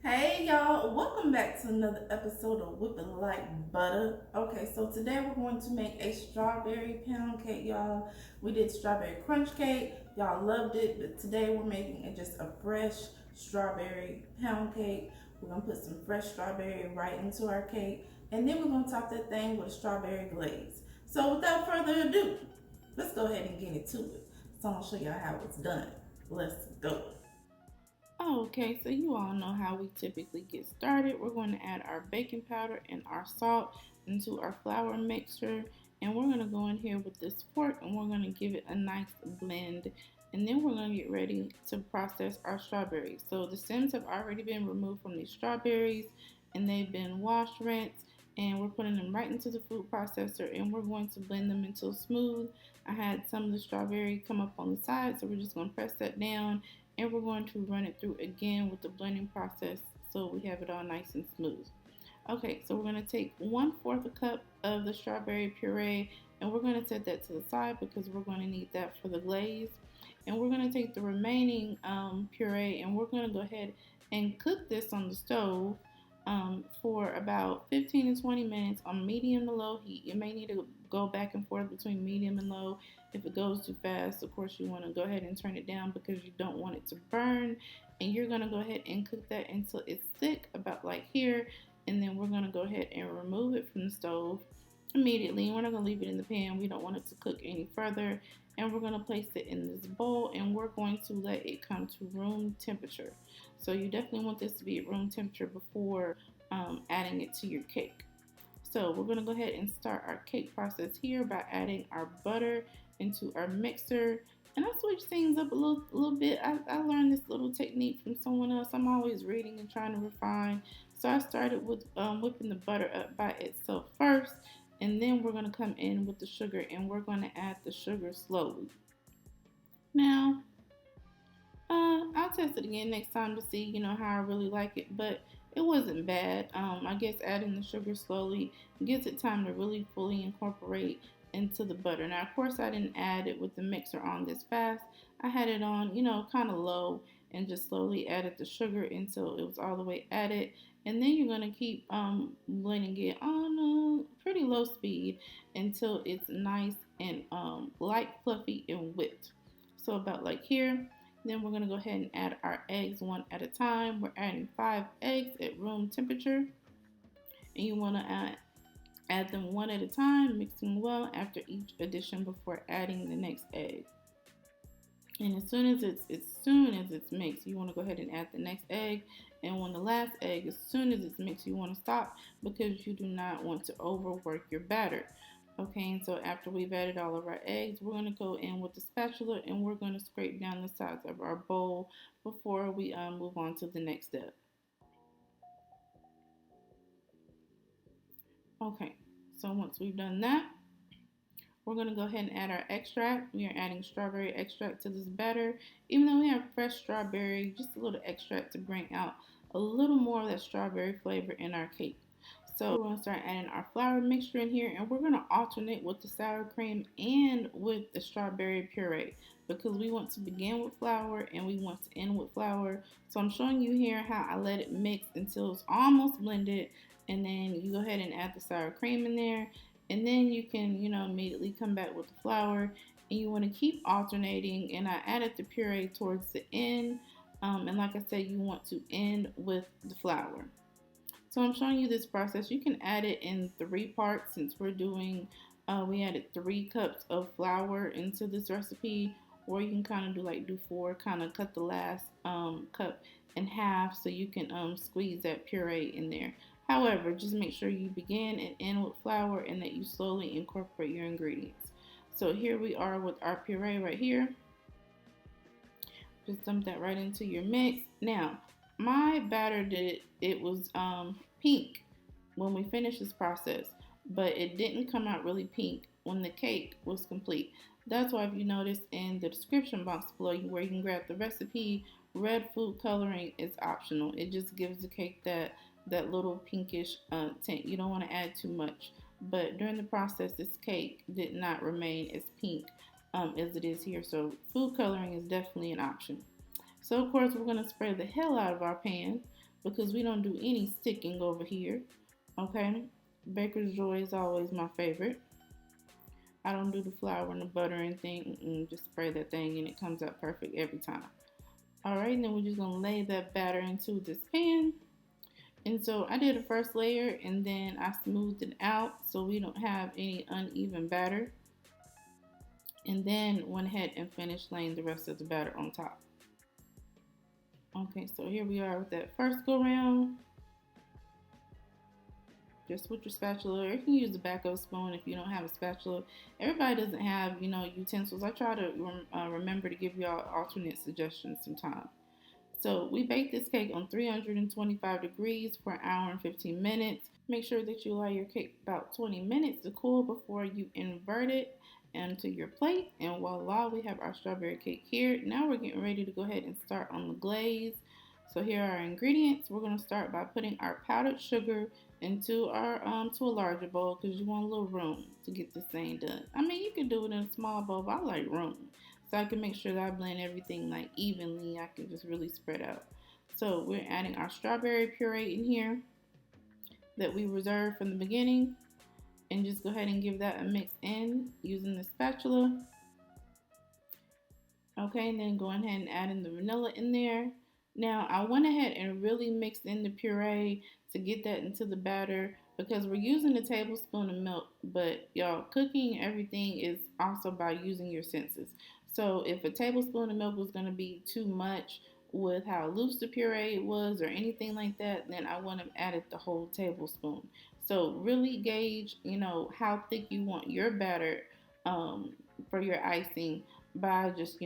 Hey y'all, welcome back to another episode of Whipping Like Butter. Okay, so today we're going to make a strawberry pound cake, y'all. We did strawberry crunch cake, y'all loved it, but today we're making it just a fresh strawberry pound cake. We're gonna put some fresh strawberry right into our cake, and then we're gonna top that thing with a strawberry glaze. So without further ado, let's go ahead and get into it. So I'll show y'all how it's done. Let's go. Oh, okay, so you all know how we typically get started. We're going to add our baking powder and our salt into our flour mixture. And we're going to go in here with this fork and we're going to give it a nice blend. And then we're going to get ready to process our strawberries. So the stems have already been removed from these strawberries and they've been washed, rinsed, and we're putting them right into the food processor and we're going to blend them until smooth. I had some of the strawberry come up on the side, so we're just going to press that down and we're going to run it through again with the blending process so we have it all nice and smooth. Okay, so we're going to take 1/4 a cup of the strawberry puree and we're going to set that to the side because we're going to need that for the glaze. And we're going to take the remaining puree and we're going to go ahead and cook this on the stove for about 15 to 20 minutes on medium to low heat. You may need to go back and forth between medium and low. If it goes too fast, of course, you want to go ahead and turn it down because you don't want it to burn. And you're going to go ahead and cook that until it's thick, about like here. And then we're going to go ahead and remove it from the stove immediately. We're not going to leave it in the pan. We don't want it to cook any further. And we're going to place it in this bowl and we're going to let it come to room temperature. So you definitely want this to be at room temperature before adding it to your cake. So we're going to go ahead and start our cake process here by adding our butter into our mixer. And I switched things up a little bit. I learned this little technique from someone else. I'm always reading and trying to refine. So I started with whipping the butter up by itself first. And then we're going to come in with the sugar and we're going to add the sugar slowly. Now, I'll test it again next time to see, how I really like it, but it wasn't bad. I guess adding the sugar slowly gives it time to really fully incorporate into the butter. Now, of course, I didn't add it with the mixer on this fast. I had it on, kind of low and just slowly added the sugar until it was all the way added. And then you're going to keep blending it on a pretty low speed until it's nice and light, fluffy, and whipped. So about like here. Then we're going to go ahead and add our eggs one at a time. We're adding 5 eggs at room temperature. And you want to add them one at a time, mix them well after each addition before adding the next egg. And as soon as it's mixed, you want to go ahead and add the next egg. And when the last egg, as soon as it's mixed, you want to stop because you do not want to overwork your batter. Okay, and so after we've added all of our eggs, we're going to go in with the spatula and we're going to scrape down the sides of our bowl before we move on to the next step. Okay, so once we've done that, we're going to go ahead and add our extract. We are adding strawberry extract to this batter. Even though we have fresh strawberry, just a little extract to bring out a little more of that strawberry flavor in our cake. So we're going to start adding our flour mixture in here and we're going to alternate with the sour cream and with the strawberry puree because we want to begin with flour and we want to end with flour. So I'm showing you here how I let it mix until it's almost blended and then you go ahead and add the sour cream in there and then you can, immediately come back with the flour and you want to keep alternating and I added the puree towards the end and like I said, you want to end with the flour. So I'm showing you this process. You can add it in 3 parts since we're doing, we added 3 cups of flour into this recipe, or you can kind of do 4, kind of cut the last cup in half so you can squeeze that puree in there. However, just make sure you begin and end with flour and that you slowly incorporate your ingredients. So here we are with our puree right here. Just dump that right into your mix. Now, my batter it was pink when we finished this process, but it didn't come out really pink when the cake was complete. That's why if you notice in the description box below where you can grab the recipe, red food coloring is optional. It just gives the cake that little pinkish tint. You don't want to add too much. But during the process, this cake did not remain as pink as it is here. So food coloring is definitely an option. So of course we're going to spray the hell out of our pan because we don't do any sticking over here. Okay, Baker's Joy is always my favorite. I don't do the flour and the butter and anything. Just spray that thing and it comes out perfect every time. All right, then we're just gonna lay that batter into this pan. And so I did the first layer and then I smoothed it out so we don't have any uneven batter. And then went ahead and finished laying the rest of the batter on top. Okay, so here we are with that first go round. Just with your spatula, or you can use the back of a spoon if you don't have a spatula. Everybody doesn't have, utensils. I try to remember to give y'all alternate suggestions sometimes. So we bake this cake on 325 degrees for an hour and 15 minutes. Make sure that you allow your cake about 20 minutes to cool before you invert it onto your plate. And voila, we have our strawberry cake here. Now we're getting ready to go ahead and start on the glaze. So here are our ingredients. We're going to start by putting our powdered sugar into our to a larger bowl because you want a little room to get this thing done. I mean, you can do it in a small bowl, but I like room. So I can make sure that I blend everything like evenly. I can just really spread out. So we're adding our strawberry puree in here that we reserved from the beginning. And just go ahead and give that a mix in using the spatula. Okay, and then going ahead and adding the vanilla in there. Now I went ahead and really mixed in the puree to get that into the batter because we're using a tablespoon of milk, but y'all, cooking everything is also by using your senses. So if a tablespoon of milk was going to be too much with how loose the puree was or anything like that, then I wouldn't have added the whole tablespoon. So really gauge, how thick you want your batter for your icing by just,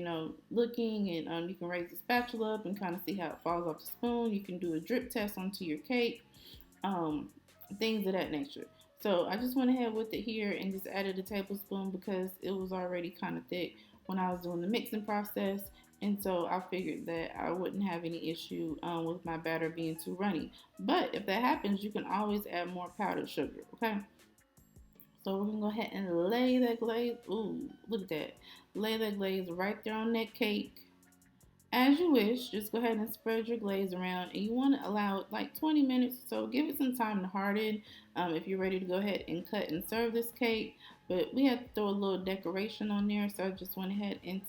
looking, and you can raise the spatula up and kind of see how it falls off the spoon. You can do a drip test onto your cake, things of that nature. So I just went ahead with it here and just added a tablespoon because it was already kind of thick when I was doing the mixing process. And so I figured that I wouldn't have any issue with my batter being too runny. But if that happens, you can always add more powdered sugar, okay? So we're gonna go ahead and lay that glaze. Ooh, look at that. Lay that glaze right there on that cake. As you wish, just go ahead and spread your glaze around, and you want to allow it like 20 minutes, so give it some time to harden if you're ready to go ahead and cut and serve this cake. But we had to throw a little decoration on there, so I just went ahead and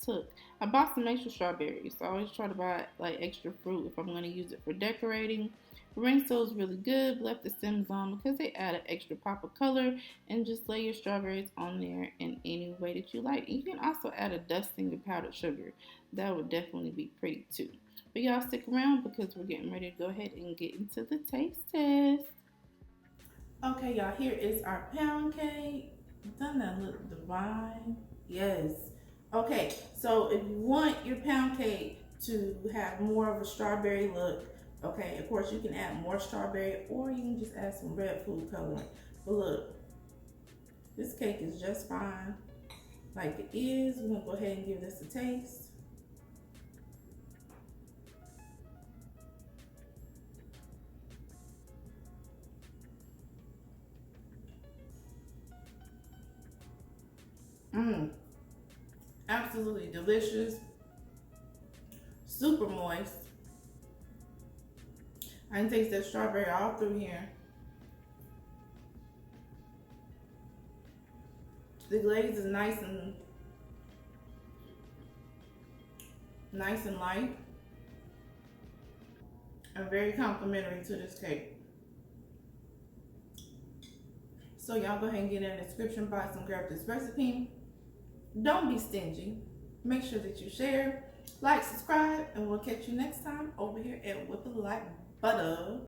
I bought some extra strawberries, so I always try to buy like extra fruit if I'm going to use it for decorating. Rinse those really good, left the stems on because they add an extra pop of color, and just lay your strawberries on there in any way that you like. And you can also add a dusting of powdered sugar. That would definitely be pretty too. But y'all stick around because we're getting ready to go ahead and get into the taste test. Okay, y'all, here is our pound cake. Doesn't that look divine? Yes. Okay, so if you want your pound cake to have more of a strawberry look, okay, of course you can add more strawberry or you can just add some red food coloring. But look, this cake is just fine like it is. We're gonna go ahead and give this a taste. Absolutely delicious, super moist. I can taste that strawberry all through here. The glaze is nice and light and very complimentary to this cake. So y'all go ahead and get in the description box and grab this recipe. Don't be stingy. Make sure that you share, like, subscribe, and we'll catch you next time over here at Whip It Like Butter.